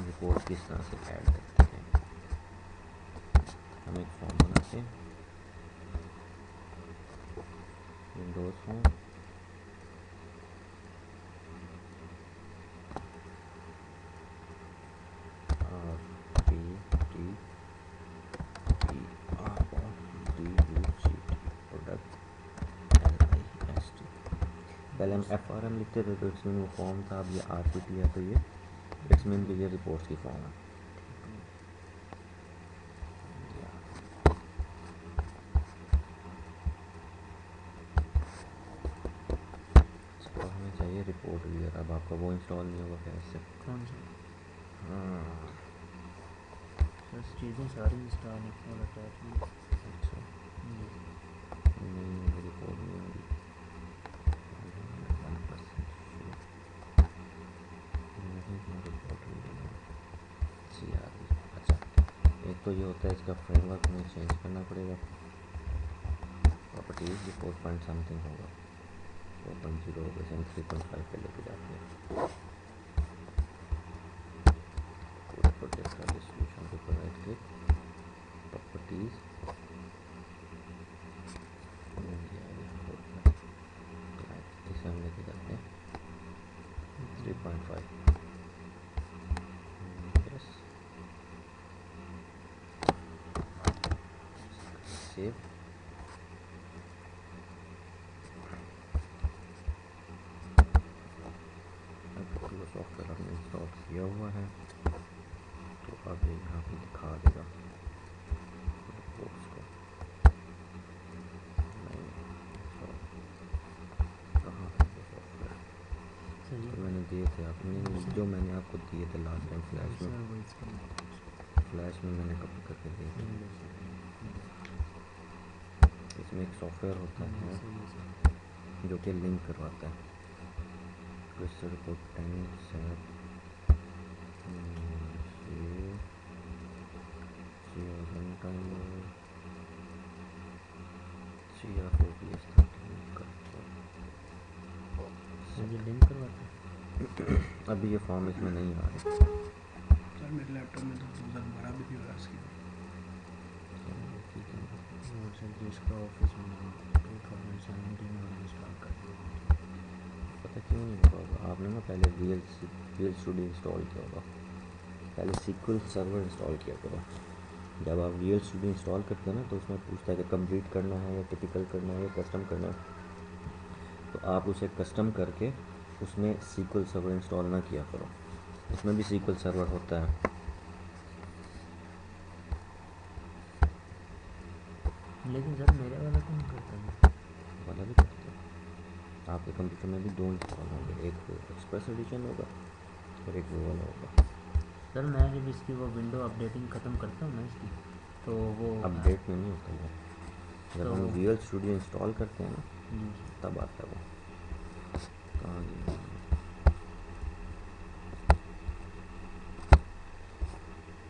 Report किस तरह से ऐड करते हैं, हम एक फॉर्म बनाते हैं, विंडोज फॉर्म, पहले हम FRM लिखते थे तो इट्स मीन वो फॉर्म था, अब ये RPT है तो ये इट्स मीन कि ये रिपोर्ट्स की फॉर्म है। इसको हमें चाहिए रिपोर्ट व्यूअर, अब आपका वो इंस्टॉल नहीं होगा कैसे? कौन सा? हाँ बस चीज़ें सारी इंस्टॉल है और अटैचमेंट। अच्छा नहीं रिपोर्ट नहीं होगी, 1% नहीं रिपोर्ट व्यूअर CRV। अच्छा एक तो ये होता है इसका फ्रेमवर्क में चेंज करना पड़ेगा, प्रॉपर्टीज रिपोर्ट पॉइंट समथिंग होगा 4.0 होगा, 3.5 पे लेके जाते हैं। प्रोजेक्ट का डिस्ट्रीब्यूशन के ऊपर राइट क्लिक, प्रॉपर्टीज इसे हम लेके जाते हैं 3.5 यस सेव। पूरा सॉफ्टवेयर हमने इंस्टॉल किया हुआ है तो अब ये यहाँ पे दिखा देगा रिपोर्ट्स को। नहीं कहाँ है वो सॉफ्टवेयर, तो मैंने दिए थे आपने जो मैंने आपको दिए थे लास्ट टाइम फ्लैश में मैंने कॉपी करके दिए थे। इसमें एक सॉफ्टवेयर होता है जो कि लिंक करवाता है crystal report time set link करवाते हैं। अभी ये फॉर्म इसमें नहीं आ रहा सर मेरे लैपटॉप में तो 2012 भी हो रहा है इसकी। सर जिसका ऑफिस में 2017 में इंस्टॉल कर दिया। पता क्यों नहीं होगा, आपने ना पहले रियल स्टूडियो इंस्टॉल किया होगा, पहले SQL सर्वर इंस्टॉल किया करो। जब आप रियल स्टूडियो इंस्टॉल करते हैं ना तो उसमें पूछता है कि कंप्लीट करना है या टिपिकल करना है या कस्टम करना है, तो आप उसे कस्टम करके उसमें SQL सर्वर इंस्टॉल ना किया करो, उसमें भी SQL सर्वर होता है। लेकिन सर मेरे वाला तो नहीं करता है, वाला भी करते हैं, आपके कंप्यूटर में भी 2 इंस्टॉल होंगे, एक एक्सप्रेस एडिशन होगा और एक वो वाला होगा। सर मैं जब इसकी वो विंडो अपडेटिंग ख़त्म करता हूँ ना इसकी, तो वो अपडेट में नहीं होता वो, जब तो हम रियल स्टूडियो इंस्टॉल करते हैं ना जी तब आता है वो। कहाँ गया?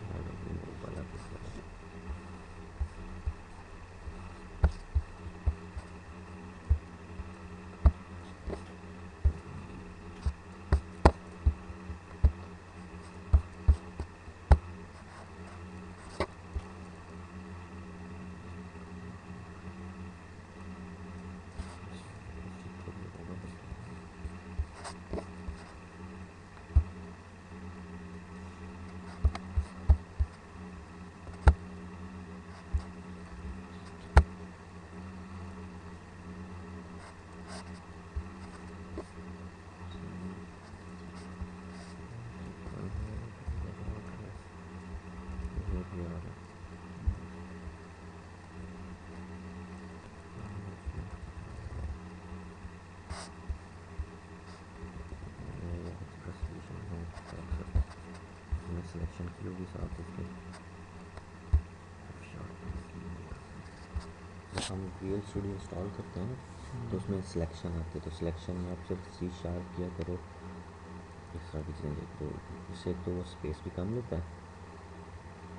वो वाला भी है। सिलेक्शन की होगी साथ उसके, जब हम रियल स्टूडियो इंस्टॉल करते हैं ना तो उसमें सिलेक्शन आती है, तो सिलेक्शन में आप सिर्फ C# किया करो, इस तरह की चीज़ें, तो इससे तो वो स्पेस भी कम लेता है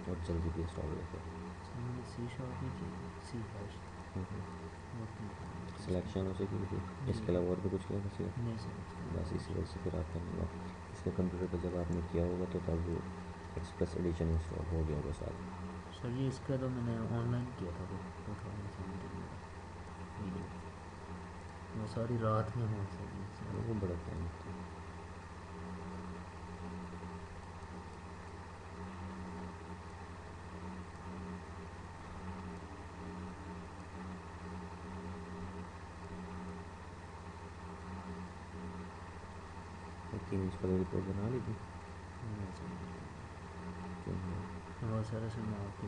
और जल्दी भी इंस्टॉल होता है। C# नहीं चाहिए, C#। और तो नहीं। सिलेक्शन उसे की थी, इसके अलावा और भी कुछ किया किसी नहीं सर। बस इसी वजह से फिर आपका नहीं हुआ। इसके कंप्यूटर पर जब आपने किया होगा तो तब वो एक्सप्रेस एडिशन इंस्टॉल हो गया होगा साथ। सर जी इसका तो मैंने ऑनलाइन किया था वो 2017 में वीडियो, वो सारी रात में हुआ सर जी सारा। वो बड़ा टाइम था। तीन इंच वाली रिपोर्ट बना ली थी। नहीं सर क्यों नहीं? बहुत सारा सर मैं आपके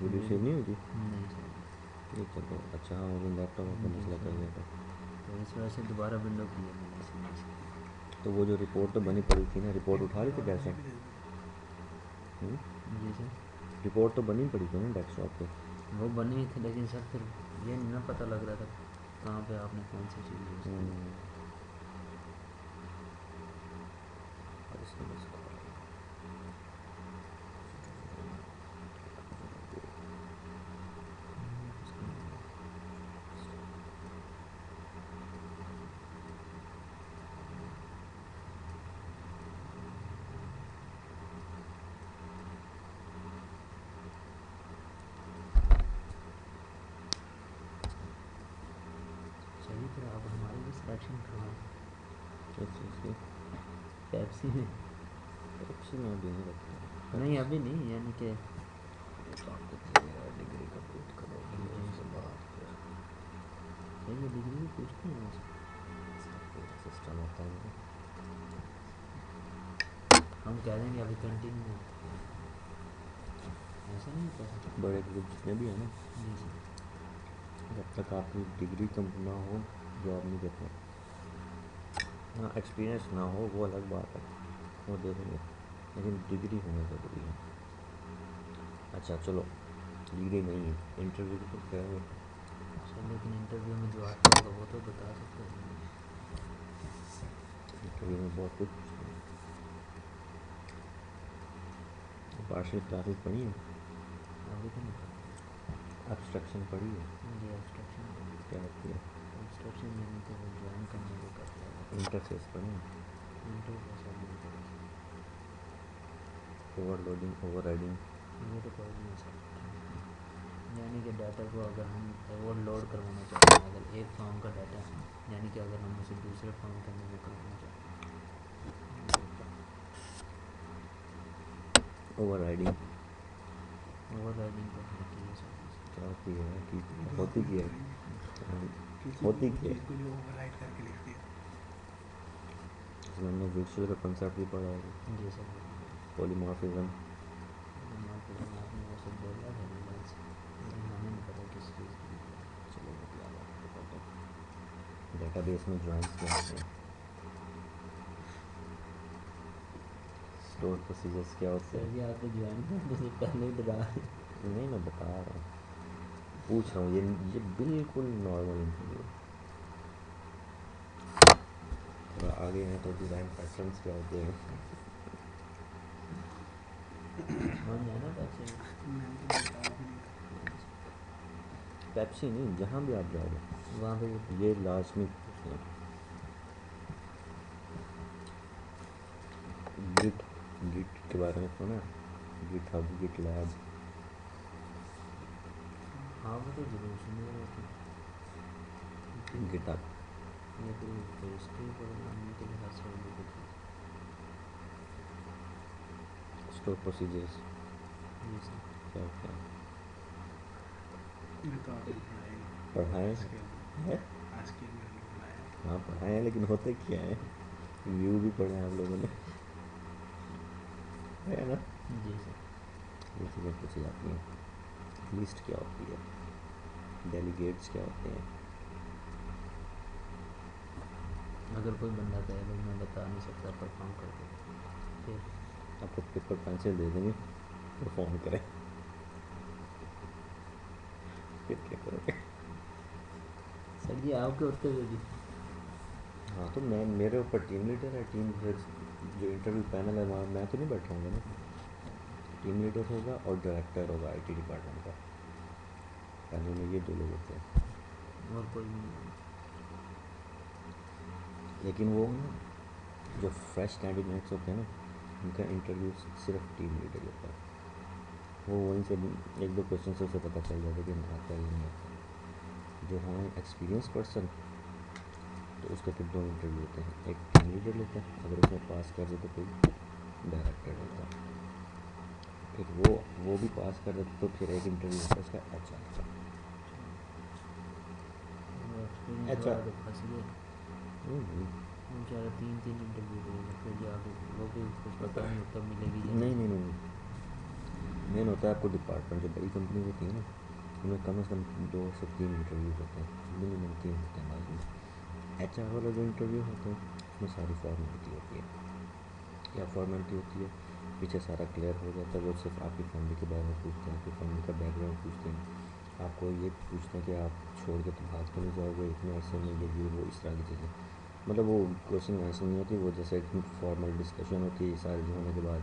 वीडियो सेव नहीं हुई थी? नहीं सर। ये चलो अच्छा हाँ, वो लैपटॉप आपका जी मसला कर सर। दिया था। तो इस वजह से दोबारा विंडो की है मैंने इसमें। तो वो जो रिपोर्ट तो बनी पड़ी थी ना, रिपोर्ट उठा ली थी कैसे? जी सर। रिपोर्ट तो बनी पड़ी थी ना डेस्कटॉप पे। वो बनी हुई थी लेकिन सर फिर ये नहीं ना पता लग रहा था कहाँ पे आपने कौन सी चीज़ यूज़ की। और इसमें बस चलिए फिर आप हमारी भी सिलेक्शन करवाएं किस चीज़ की? पेप्सी में। पेप्सी में अभी नहीं रखता। नहीं अभी नहीं यानी कि तो आपको चाहिए डिग्री कंप्लीट करोगे उसके बाद फिर सही है डिग्री भी पूछते हैं उसको। सब पूरा सिस्टम होता है। हम कह देंगे अभी कंटिन्यू ऐसा नहीं होता सर। बड़े ग्रुप जितने भी हैं ना, जी सर। जब तक आपकी डिग्री कम ना हो जॉब नहीं देते। हाँ एक्सपीरियंस ना हो वो अलग बात है, वो दे देंगे, लेकिन डिग्री होना ज़रूरी है। अच्छा चलो डिग्री नहीं है, इंटरव्यू तो करेंगे। सर लेकिन इंटरव्यू में जो आता होगा वो तो बता सकते हैं। इंटरव्यू में बहुत कुछ पूछते हैं। पार्शियल क्लासेस पढ़ी हैं? अभी तो नहीं पता। एब्स्ट्रक्शन पढ़ी है? जी एब्स्ट्रक्शन क्या होती है? एब्स्ट्रक्शन यानी कि वो ज्वाइन करने को करता है। इंटरफेस पढ़ी है? इंटरव्यू सर नहीं पता सर। Overloading overriding? वो तो कोई नहीं सर। यानी कि डाटा को अगर हम ओवरलोड करवाना चाहते हैं, अगर एक फॉर्म का डाटा यानी कि अगर हम उसे दूसरे फॉर्म के अंदर वो करवाना चाहते ओवरराइडिंग हैं ओवरराइडिंग तो होती है सर। क्या होती है? कि होती क्या है? किसी होती भी क्या है? चीज़ को जो ओवरराइड करके लिख दिया। इसमें हमने वर्चुअल का कंसेप्ट भी पढ़ा है, जी सर। पॉलीमॉर्फिज्म। आपने वो सब बोला था डिटेल्स लेकिन हमें नहीं पता किस चीज़ की डिटेल। चलो बता आपको पता है। डेटाबेस में ज्वाइंस क्या होते हैं? स्टोर प्रोसीजर्स क्या होते सर हैं? जी आप तो ज्वाइन करने से पहले ही डरा रहे हैं। नहीं मैं बता रहा हूँ, पूछ रहा हूँ, ये बिल्कुल नॉर्मल इंटरव्यू। थोड़ा आगे हैं तो डिज़ाइन पैटर्न्स क्या होते हैं? हाँ जाना पैसे मैंने तो बताया भी नहीं था। पेप्सी नहीं, जहाँ भी आप जाओगे वहाँ पे वो ये लाजमी पूछना है। गिट गिट के बारे में सुना है? GitHub, GitLab. हाँ वो तो जरूर सुने रहते हैं। गिट हब ये तो हिस्ट्री प्रोग्रामिंग के लिहाज से वो कुछ स्टोर प्रोसीजर्स जी सर। क्या होता है? ये तो आपने पढ़ाई पढ़ाए स्केल हैं? आज के में हमने पढ़ाया। हाँ पढ़ाए हैं, लेकिन होते क्या है? व्यू भी पढ़े हैं आप लोगों ने, है ना? जी सर। ये चीज़ें पूछी जाती हैं। लिस्ट क्या होती है? डेलीगेट्स क्या होते हैं? अगर कोई बंदा कहे भाई मैं बता नहीं सकता परफॉर्म कर दो फिर आपको पेपर पेंसिल दे देंगे, परफॉर्म करें, फिर क्या करोगे? सर जी आपके होते हुए भी हाँ तो मैं, मेरे ऊपर टीम लीडर है, टीम लीडर जो इंटरव्यू पैनल है वहाँ मैं तो नहीं बैठाऊँगा ना, टीम लीडर होगा और डायरेक्टर होगा आईटी डिपार्टमेंट का। पैनल में ये 2 लोग होते हैं, और कोई भी नहीं। लेकिन वो ना जो फ्रेश कैंडिडेट्स होते हैं ना, उनका इंटरव्यू सिर्फ टीम लीडर लेता है। वो वहीं से 1-2 क्वेश्चन से उसे पता चल जाता है कि आता है या नहीं आता। जो हमारे एक्सपीरियंस पर्सन, तो उसके फिर 2 इंटरव्यू होते हैं, एक टीम लीडर लेता है, अगर उसमें पास कर दे तो कोई डायरेक्टर लेता है, फिर वो भी पास कर देता तो फिर एक इंटरव्यू होता है उसका HR का। वो एक्सपीरियंस अच्छा। वाला तो फंस गया, वो बेचारा 3-3 इंटरव्यू देगा, फिर जाके वो भी कुछ पता नहीं कब मिलेगी या नहीं नहीं नहीं, मेन होता है आपको डिपार्टमेंट, जो बड़ी कंपनी होती है ना, उनमें कम से कम 2 से 3 इंटरव्यू होते हैं, मिनिमम 3 होते हैं लाजमी। HR वाला जो इंटरव्यू होता है उसमें सारी फॉर्मेलिटी होती है। क्या फॉर्मेलिटी होती है, पीछे सारा क्लियर हो जाता है, वो सिर्फ आपकी फैमिली के बारे में पूछते हैं, आपकी फैमिली का बैकग्राउंड पूछते हैं, आपको ये पूछते हैं कि आप छोड़ के तो भाग तो नहीं जाओगे इतने अरसे में, ये वो इस तरह की चीज़ें। मतलब वो क्वेश्चन आंसर नहीं होती, वो जैसे एक फॉर्मल डिस्कशन होती है, सारी होने के बाद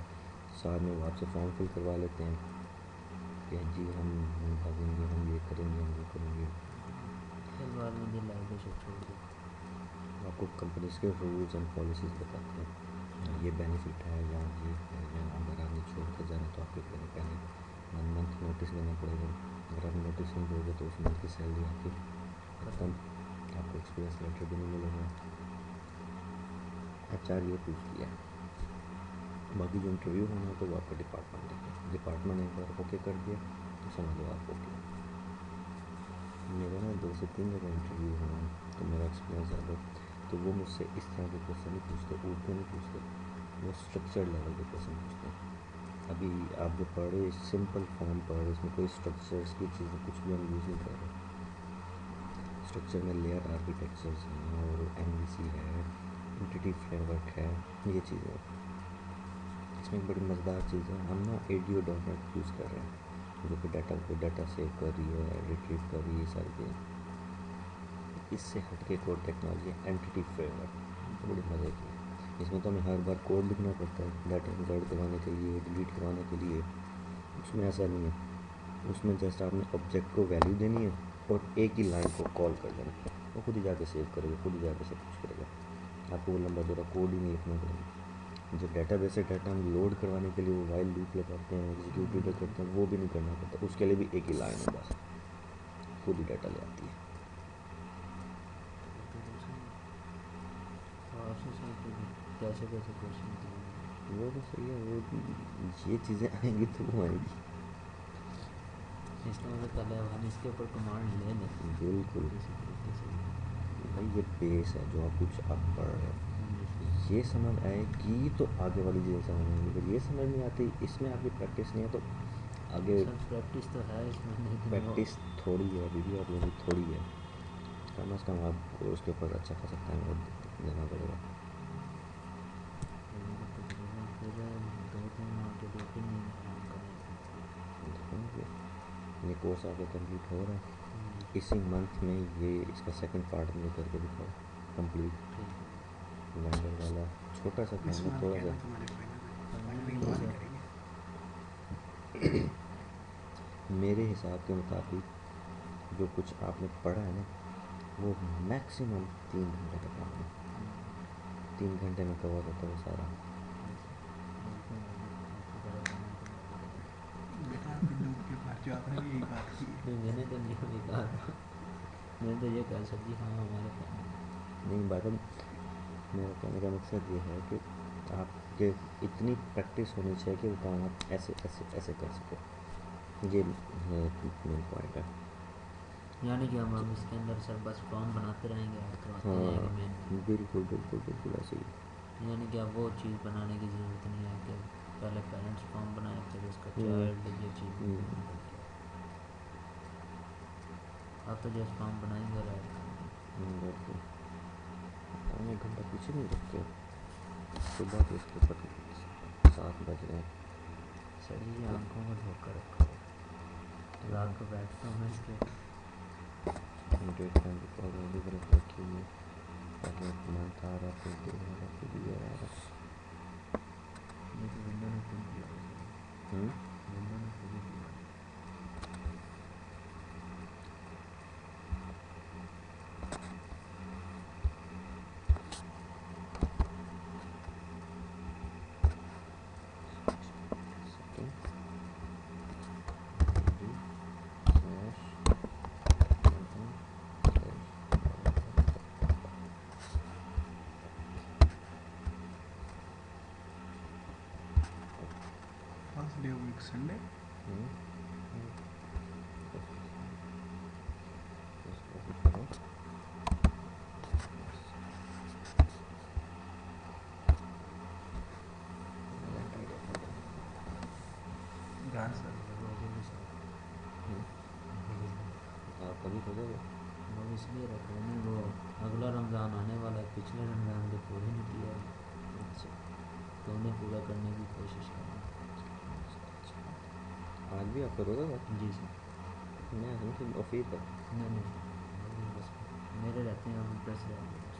साथ में वो आपसे फॉर्म फिल करवा लेते हैं कि जी हम नहीं भागेंगे, हम ये करेंगे, हम वो करेंगे। फिर बाद में दिल आएगा सब छोड़ दो। आपको कंपनीज के रूल्स एंड पॉलिसीज़ बताते हैं, ये बेनिफिट है या ये है, या अगर आपने छोड़ कर जाना तो आपके पहले 1 मंथ नोटिस देना पड़ेगा, अगर आप नोटिस नहीं दोगे तो उस मंथ की सैलरी आपकी खत्म, आपको एक्सपीरियंस लेटर भी नहीं मिलेगा। HR ये पूछती है। बाकी जो इंटरव्यू होना है तो वो आपका डिपार्टमेंट है, डिपार्टमेंट ने एक बार ओके कर दिया तो समझ लो आप ओके। मेरे ना 2 से 3 जगह इंटरव्यू हुआ है, तो मेरा एक्सपीरियंस ज़्यादा, तो वो मुझसे इस तरह के क्वेश्चन नहीं पूछते, उर्दू नहीं पूछते, वो स्ट्रक्चर्ड लेवल के क्वेश्चन पूछते हैं। अभी आप जो पढ़ रहे सिंपल फॉर्म पढ़ रहे, इसमें कोई स्ट्रक्चर्स की चीज़ें कुछ भी हम यूज़ नहीं कर रहे। स्ट्रक्चर में लेयर आर्किटेक्चर्स हैं और MVC है, एंटिटी फ्रेमवर्क है, ये चीज़ें। इसमें एक बड़ी मज़ेदार चीज़ है, हम ना ADO.NET यूज़ कर रहे हैं, जो कि डाटा सेव कर रही है, रिट्रीव कर रही है, सारी चीज़ें। इससे हट के कोड टेक्नोलॉजी है एंटिटी फ्रेमवर्क, तो बड़ी मज़े की है। इसमें तो हमें हर बार कोड लिखना पड़ता है डाटा इंसर्ट करवाने के लिए, डिलीट करवाने के लिए। उसमें ऐसा नहीं है, उसमें जस्ट आपने ऑब्जेक्ट को वैल्यू देनी है और एक ही लाइन को कॉल कर देना, वो खुद ही जाके सेव करेगा, खुद ही जाके सब कुछ करेगा, आपको वो लंबा चौड़ा कोड ही नहीं लिखना पड़ेगा। जो डेटाबेस से डाटा हम लोड करवाने के लिए वो वाइल लूप लगाते हैं, एग्जीक्यूटिव करते हैं, वो भी नहीं करना पड़ता, उसके लिए भी एक ही लाइन है बस, खुद ही डाटा ले आती है। कैसे कैसे क्वेश्चन थे, वो तो सही है, वो ये चीज़ें आएंगी तो वो आएंगी। इसका मतलब पहले अब हम इसके ऊपर कमांड ले लें बिल्कुल किसी तरीके से। भाई, ये बेस है जो आप कुछ आप पढ़ रहे हो, ये समझ आएगी तो आगे वाली चीज़ें समझ आएंगी, अगर ये समझ नहीं आती, इसमें आपकी प्रैक्टिस नहीं है तो आगे सर प्रैक्टिस तो है इसमें, लेकिन वो प्रैक्टिस थोड़ी है अभी भी, आप लोगों की थोड़ी है, कम से कम आपको उसके ऊपर अच्छा खासा टाइम और देना पड़ेगा। तकरीबन फिर 2-3 माह के लिए फिर नहीं आराम करें। देखो ये कोर्स आगे कंप्लीट हो रहा है, इसी मंथ में ये इसका सेकंड पार्ट मुझे करके दिखाओ कंप्लीट। वेंडर वाला छोटा सा इस काम है, मंथ थोड़ा क्या सा। ना तुम्हारे फाइनल फाइनल के में बाद ही सर करेंगे। मेरे हिसाब के मुताबिक जो कुछ आपने पढ़ा है ना, वो मैक्सिमम 3 घंटे का काम है, 3 घंटे में कवर होता है वो सारा। बेटा आपकी डूब के मार जो आपने भी यही बात की है। नहीं, मैंने तो नहीं कभी कहा था, मैंने तो ये कहा सर जी हाँ हमारे फाइनल। नहीं बात अब, मेरा कहने का मकसद ये है कि आपके इतनी प्रैक्टिस होनी चाहिए कि वो काम आप ऐसे ऐसे ऐसे कर सको, ये मेन पॉइंट है। यानी कि हम इसके अंदर सर बस फॉर्म बनाते रहेंगे और करवाते जाएंगे हाँ मेन। बिल्कुल बिल्कुल बिल्कुल ऐसे ही। यानी कि अब वो चीज़ बनाने की ज़रूरत नहीं है कि पहले पेरेंट्स फॉर्म बनाए फिर उसका हम्म, चाइल्ड ये चीज़ हम्म, नहीं करके, अब तो जस्ट फॉर्म बनाएंगे और ऐड करेंगे। बिल्कुल। हम 1 घंटा पीछे नहीं रखते, सुबह के इसके ऊपर 7 बज रहे हैं। सर जी आंखों को धोखा रखो, रात को बैठता हूँ मैं इसके डेट टाइम ऑलरेडी बरफ रखी हुई है, पहले मंथ आ रहा, फिर डे आ रहा, फिर ईयर आ रहा। ये तो विंडो ने खुद दिया हुआ है, हम्म, विंडो ने खुद ही दिया। डे वीक संडे हम्म, इसको भी करो। घर सर आप कभी खोलोगे? वो इसलिए रख रहे हैं वो अगला रमज़ान आने वाला है, पिछले रमज़ान के पूरे नहीं किया है, अच्छा तो उन्हें पूरा करने की कोशिश कर रहे आज भी आप करोगे बस? हैं। जी सर। मैं समझी ऑफिस है। नहीं नहीं, बस मेरे रहते हैं, अब 10 रहते हैं।